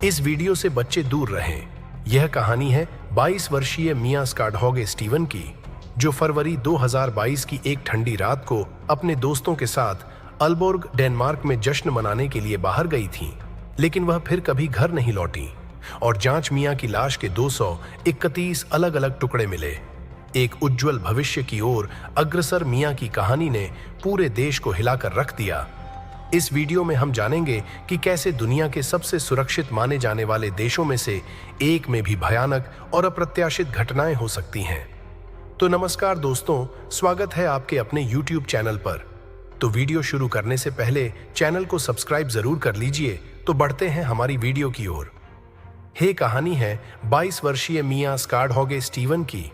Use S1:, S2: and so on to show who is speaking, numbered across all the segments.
S1: इस वीडियो से बच्चे दूर रहें। यह कहानी है 22 वर्षीय मिया स्काडहॉगे स्टीवन की, जो फरवरी 2022 की एक ठंडी रात को अपने दोस्तों के साथ अल्बोर्ग, डेनमार्क में जश्न मनाने के लिए बाहर गई थीं, लेकिन वह फिर कभी घर नहीं लौटी और जांच मिया की लाश के 231 अलग अलग टुकड़े मिले। एक उज्जवल भविष्य की ओर अग्रसर मिया की कहानी ने पूरे देश को हिलाकर रख दिया। इस वीडियो में हम जानेंगे कि कैसे दुनिया के सबसे सुरक्षित माने जाने वाले देशों में से एक में भी भयानक और अप्रत्याशित घटनाएं हो सकती हैं। तो नमस्कार दोस्तों, स्वागत है आपके अपने YouTube चैनल पर। तो वीडियो शुरू करने से पहले चैनल को सब्सक्राइब जरूर कर लीजिए। तो बढ़ते हैं हमारी वीडियो की ओर। कहानी है 22 वर्षीय मिया स्काडहॉगे स्टीवन की।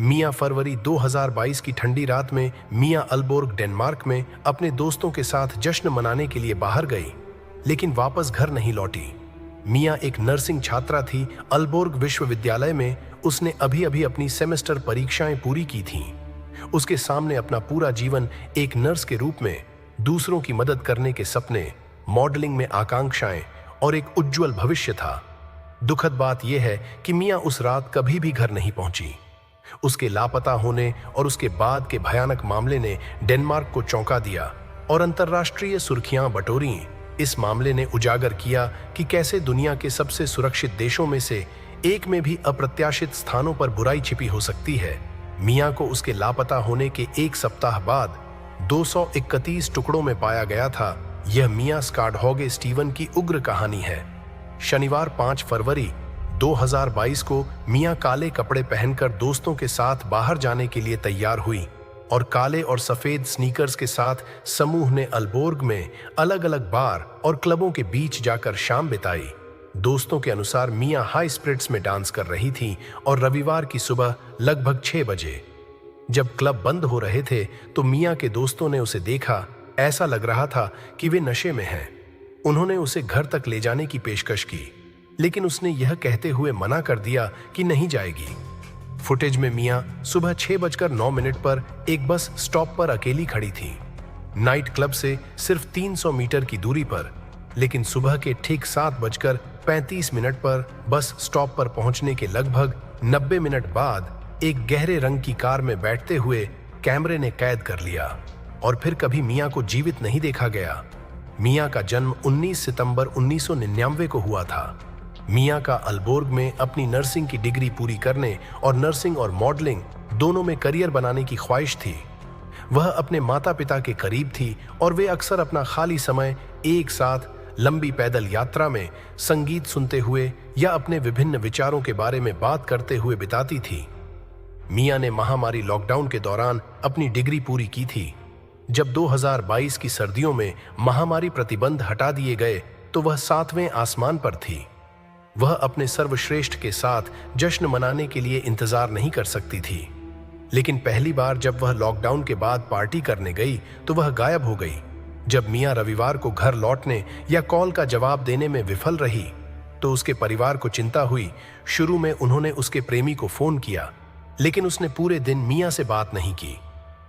S1: मिया फरवरी 2022 की ठंडी रात में मिया अल्बोर्ग, डेनमार्क में अपने दोस्तों के साथ जश्न मनाने के लिए बाहर गई, लेकिन वापस घर नहीं लौटी। मिया एक नर्सिंग छात्रा थी। अल्बोर्ग विश्वविद्यालय में उसने अभी अभी अपनी सेमेस्टर परीक्षाएं पूरी की थीं। उसके सामने अपना पूरा जीवन एक नर्स के रूप में, दूसरों की मदद करने के सपने, मॉडलिंग में आकांक्षाएं और एक उज्जवल भविष्य था। दुखद बात यह है कि मिया उस रात कभी भी घर नहीं पहुंची। उसके लापता होने और उसके बाद के भयानक मामले ने डेनमार्क को चौंका दिया और अंतर्राष्ट्रीय सुर्खियां बटोरी। इस मामले ने उजागर किया कि कैसे दुनिया के सबसे सुरक्षित देशों में से एक में भी अप्रत्याशित स्थानों पर बुराई छिपी हो सकती है। मिया को उसके लापता होने के एक सप्ताह बाद 231 टुकड़ों में पाया गया था। यह मिया स्काडहॉगे स्टीवन की उग्र कहानी है। शनिवार 5 फरवरी 2022 को मिया काले कपड़े पहनकर दोस्तों के साथ बाहर जाने के लिए तैयार हुई और काले और सफेद स्नीकर्स के साथ समूह ने अल्बोर्ग में अलग अलग बार और क्लबों के बीच जाकर शाम बिताई। दोस्तों के अनुसार मिया हाई स्पिरिट्स में डांस कर रही थी और रविवार की सुबह लगभग 6 बजे जब क्लब बंद हो रहे थे तो मिया के दोस्तों ने उसे देखा। ऐसा लग रहा था कि वे नशे में हैं। उन्होंने उसे घर तक ले जाने की पेशकश की, लेकिन उसने यह कहते हुए मना कर दिया कि नहीं जाएगी। फुटेज में मिया सुबह 6:09 पर एक बस स्टॉप पर अकेली खड़ी थी, नाइट क्लब से सिर्फ 300 मीटर की दूरी पर। लेकिन सुबह के ठीक 7:35 पर बस स्टॉप पर पहुंचने के लगभग 90 मिनट बाद एक गहरे रंग की कार में बैठते हुए कैमरे ने कैद कर लिया और फिर कभी मिया को जीवित नहीं देखा गया। मिया का जन्म 19 सितंबर 1999 को हुआ था। मिया का अल्बोर्ग में अपनी नर्सिंग की डिग्री पूरी करने और नर्सिंग और मॉडलिंग दोनों में करियर बनाने की ख्वाहिश थी। वह अपने माता पिता के करीब थी और वे अक्सर अपना खाली समय एक साथ लंबी पैदल यात्रा में संगीत सुनते हुए या अपने विभिन्न विचारों के बारे में बात करते हुए बिताती थी। मिया ने महामारी लॉकडाउन के दौरान अपनी डिग्री पूरी की थी। जब 2022 की सर्दियों में महामारी प्रतिबंध हटा दिए गए तो वह 7वें आसमान पर थी। वह अपने सर्वश्रेष्ठ के साथ जश्न मनाने के लिए इंतजार नहीं कर सकती थी, लेकिन पहली बार जब वह लॉकडाउन के बाद पार्टी करने गई तो वह गायब हो गई। जब मिया रविवार को घर लौटने या कॉल का जवाब देने में विफल रही तो उसके परिवार को चिंता हुई। शुरू में उन्होंने उसके प्रेमी को फोन किया, लेकिन उसने पूरे दिन मिया से बात नहीं की।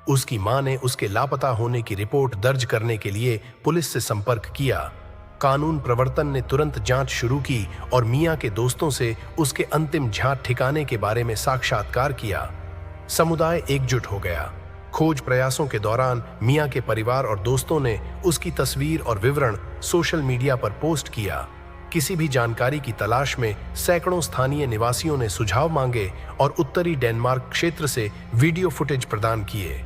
S1: उसकी मां ने उसके लापता होने की रिपोर्ट दर्ज करने के लिए पुलिस से संपर्क किया। कानून प्रवर्तन ने तुरंत जांच शुरू की और मिया के दोस्तों से उसके अंतिम झांक ठिकाने के बारे में साक्षात्कार किया। समुदाय एकजुट हो गया। खोज प्रयासों के दौरान मिया के परिवार और दोस्तों ने उसकी तस्वीर और विवरण सोशल मीडिया पर पोस्ट किया। किसी भी जानकारी की तलाश में सैकड़ों स्थानीय निवासियों ने सुझाव मांगे और उत्तरी डेनमार्क क्षेत्र से वीडियो फुटेज प्रदान किए।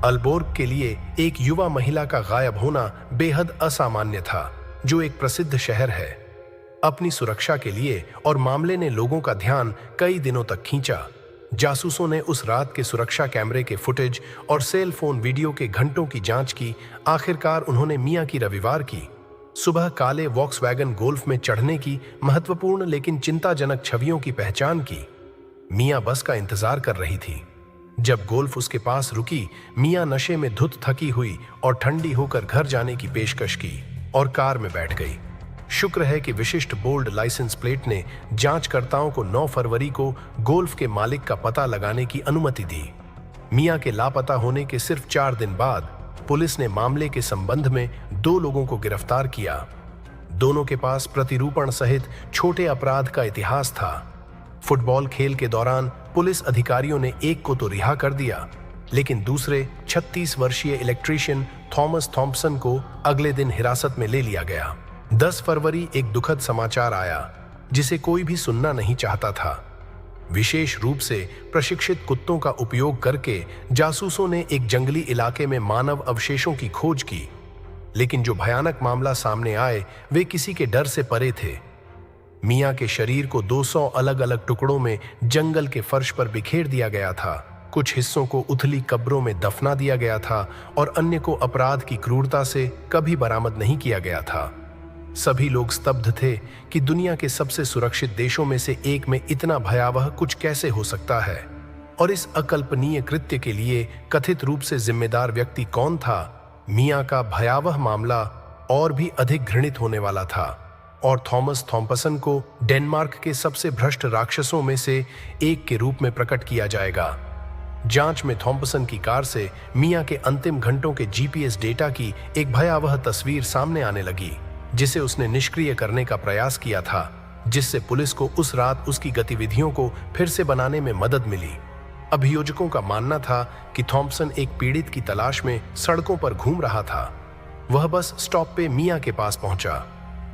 S1: अल्बोर्ग के लिए एक युवा महिला का गायब होना बेहद असामान्य था, जो एक प्रसिद्ध शहर है। अपनी सुरक्षा के लिए और मामले ने लोगों का ध्यान कई दिनों तक खींचा। जासूसों ने उस रात के सुरक्षा कैमरे के फुटेज और सेल फोन वीडियो के घंटों की जांच की। आखिरकार उन्होंने मिया की रविवार की सुबह काले वॉक्सवैगन गोल्फ में चढ़ने की महत्वपूर्ण लेकिन चिंताजनक छवियों की पहचान की। मिया बस का इंतजार कर रही थी। जब गोल्फ उसके पास रुकी, मिया नशे में धुत थकी हुई और ठंडी होकर घर जाने की पेशकश की और कार में बैठ गई। शुक्र है कि विशिष्ट बोल्ड लाइसेंस प्लेट ने जांचकर्ताओं को 9 फरवरी को गोल्फ के मालिक का पता लगाने की अनुमति दी। मिया के लापता होने के सिर्फ 4 दिन बाद पुलिस ने मामले के संबंध में 2 लोगों को गिरफ्तार किया। दोनों के पास प्रतिरूपण सहित छोटे अपराध का इतिहास था। फुटबॉल खेल के दौरान पुलिस अधिकारियों ने एक को तो रिहा कर दिया, लेकिन दूसरे 36 वर्षीय इलेक्ट्रीशियन थॉमस थॉम्पसन को अगले दिन हिरासत में ले लिया गया। 10 फरवरी एक दुखद समाचार आया जिसे कोई भी सुनना नहीं चाहता था। विशेष रूप से प्रशिक्षित कुत्तों का उपयोग करके जासूसों ने एक जंगली इलाके में मानव अवशेषों की खोज की, लेकिन जो भयानक मामला सामने आए वे किसी के डर से परे थे। मियां के शरीर को 200 अलग अलग टुकड़ों में जंगल के फर्श पर बिखेर दिया गया था। कुछ हिस्सों को उथली कब्रों में दफना दिया गया था और अन्य को अपराध की क्रूरता से कभी बरामद नहीं किया गया था। सभी लोग स्तब्ध थे कि दुनिया के सबसे सुरक्षित देशों में से एक में इतना भयावह कुछ कैसे हो सकता है, और इस अकल्पनीय कृत्य के लिए कथित रूप से जिम्मेदार व्यक्ति कौन था। मियां का भयावह मामला और भी अधिक घृणित होने वाला था और थॉमस थॉम्पसन को डेनमार्क के सबसे भ्रष्ट राक्षसों में से एक के रूप में प्रकट किया जाएगा। जांच में थॉम्पसन की कार से मियां के अंतिम घंटों के जीपीएस डेटा की एक भयावह तस्वीर सामने आने लगी, जिसे उसने निष्क्रिय करने का प्रयास किया था, जिससे पुलिस को उस रात उसकी गतिविधियों को फिर से बनाने में मदद मिली। अभियोजकों का मानना था कि थॉम्पसन एक पीड़ित की तलाश में सड़कों पर घूम रहा था। वह बस स्टॉप पे मियां के पास पहुंचा,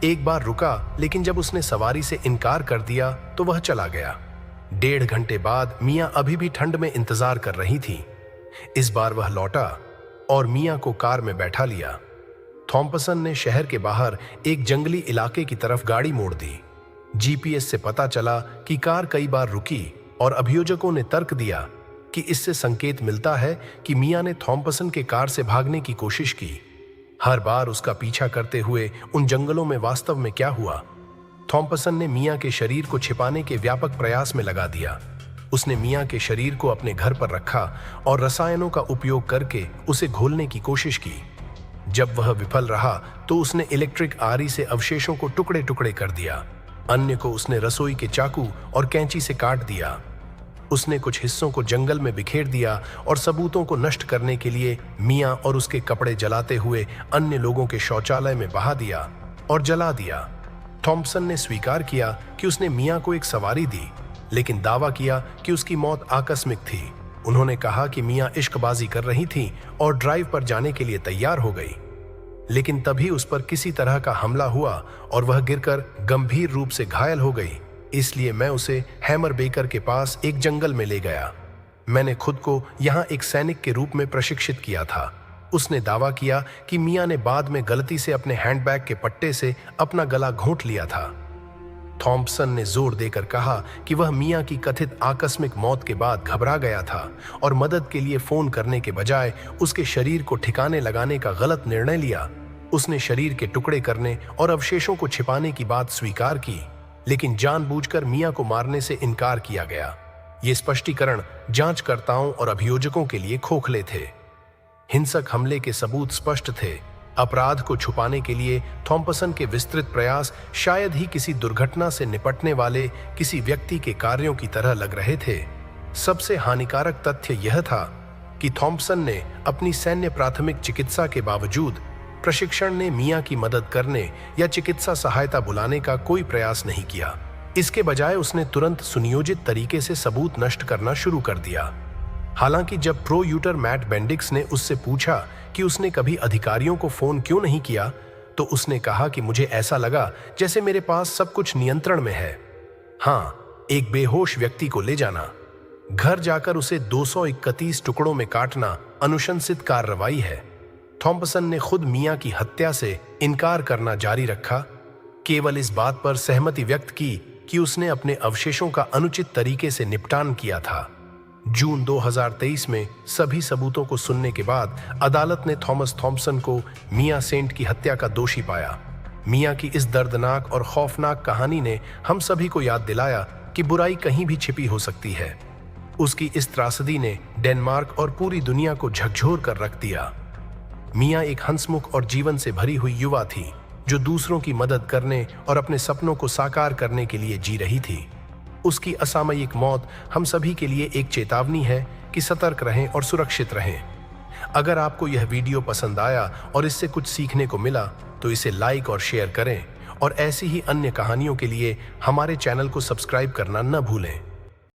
S1: एक बार रुका, लेकिन जब उसने सवारी से इनकार कर दिया तो वह चला गया। 1.5 घंटे बाद मियां अभी भी ठंड में इंतजार कर रही थी। इस बार वह लौटा और मियां को कार में बैठा लिया। थॉम्पसन ने शहर के बाहर एक जंगली इलाके की तरफ गाड़ी मोड़ दी। जीपीएस से पता चला कि कार कई बार रुकी और अभियोजकों ने तर्क दिया कि इससे संकेत मिलता है कि मियां ने थॉम्पसन के कार से भागने की कोशिश की। हर बार उसका पीछा करते हुए उन जंगलों में वास्तव में क्या हुआ? थॉम्पसन ने मियां के शरीर को छिपाने के व्यापक प्रयास में लगा दिया। उसने मियां के शरीर को अपने घर पर रखा और रसायनों का उपयोग करके उसे घोलने की कोशिश की। जब वह विफल रहा तो उसने इलेक्ट्रिक आरी से अवशेषों को टुकड़े टुकड़े कर दिया। अन्य को उसने रसोई के चाकू और कैंची से काट दिया। उसने कुछ हिस्सों को जंगल में बिखेर दिया और सबूतों को नष्ट करने के लिए मियां और उसके कपड़े जलाते हुए अन्य लोगों के शौचालय में बहा दिया और जला दिया। थॉम्पसन ने स्वीकार किया कि उसने मियां को एक सवारी दी, लेकिन दावा किया कि उसकी मौत आकस्मिक थी। उन्होंने कहा कि मियां इश्कबाजी कर रही थी और ड्राइव पर जाने के लिए तैयार हो गई, लेकिन तभी उस पर किसी तरह का हमला हुआ और वह गिरकर गंभीर रूप से घायल हो गई। इसलिए मैं उसे हैमर बेकर के पास एक जंगल में ले गया। मैंने खुद को यहाँ एक सैनिक के रूप में प्रशिक्षित किया था। उसने दावा किया कि मियां ने बाद में गलती से अपने हैंडबैग के पट्टे से अपना गला घोंट लिया था। थॉम्पसन ने जोर देकर कहा कि वह मियां की कथित आकस्मिक मौत के बाद घबरा गया था और मदद के लिए फोन करने के बजाय उसके शरीर को ठिकाने लगाने का गलत निर्णय लिया। उसने शरीर के टुकड़े करने और अवशेषों को छिपाने की बात स्वीकार की, लेकिन जानबूझकर मियां को मारने से इनकार किया गया। ये स्पष्टीकरण जांचकर्ताओं और अभियोजकों के लिए खोखले थे। हिंसक हमले के सबूत स्पष्ट थे। अपराध को छुपाने के लिए थॉम्पसन के विस्तृत प्रयास शायद ही किसी दुर्घटना से निपटने वाले किसी व्यक्ति के कार्यों की तरह लग रहे थे। सबसे हानिकारक तथ्य यह था कि थॉम्पसन ने अपनी सैन्य प्राथमिक चिकित्सा के बावजूद प्रशिक्षण ने मियां की मदद करने या चिकित्सा सहायता बुलाने का कोई प्रयास नहीं किया। इसके बजाय उसने तुरंत सुनियोजित तरीके से सबूत नष्ट करना शुरू कर दिया। हालांकि जब प्रोयूटर मैट बेंडिक्स ने उससे पूछा कि उसने कभी अधिकारियों को फोन क्यों नहीं किया, तो उसने कहा कि मुझे ऐसा लगा जैसे मेरे पास सब कुछ नियंत्रण में है। हाँ, एक बेहोश व्यक्ति को ले जाना, घर जाकर उसे 231 टुकड़ों में काटना अनुशंसित कार्रवाई है। थॉम्पसन ने खुद मियां की हत्या से इनकार करना जारी रखा, केवल इस बात पर सहमति व्यक्त की कि उसने अपने अवशेषों का अनुचित तरीके से निपटान किया था। जून 2023 में सभी सबूतों को सुनने के बाद अदालत ने थॉमस थॉम्पसन को मियां सेंट की हत्या का दोषी पाया। मियां की इस दर्दनाक और खौफनाक कहानी ने हम सभी को याद दिलाया कि बुराई कहीं भी छिपी हो सकती है। उसकी इस त्रासदी ने डेनमार्क और पूरी दुनिया को झकझोर कर रख दिया। मियां एक हंसमुख और जीवन से भरी हुई युवा थी, जो दूसरों की मदद करने और अपने सपनों को साकार करने के लिए जी रही थी। उसकी असामयिक मौत हम सभी के लिए एक चेतावनी है कि सतर्क रहें और सुरक्षित रहें। अगर आपको यह वीडियो पसंद आया और इससे कुछ सीखने को मिला तो इसे लाइक और शेयर करें और ऐसी ही अन्य कहानियों के लिए हमारे चैनल को सब्सक्राइब करना न भूलें।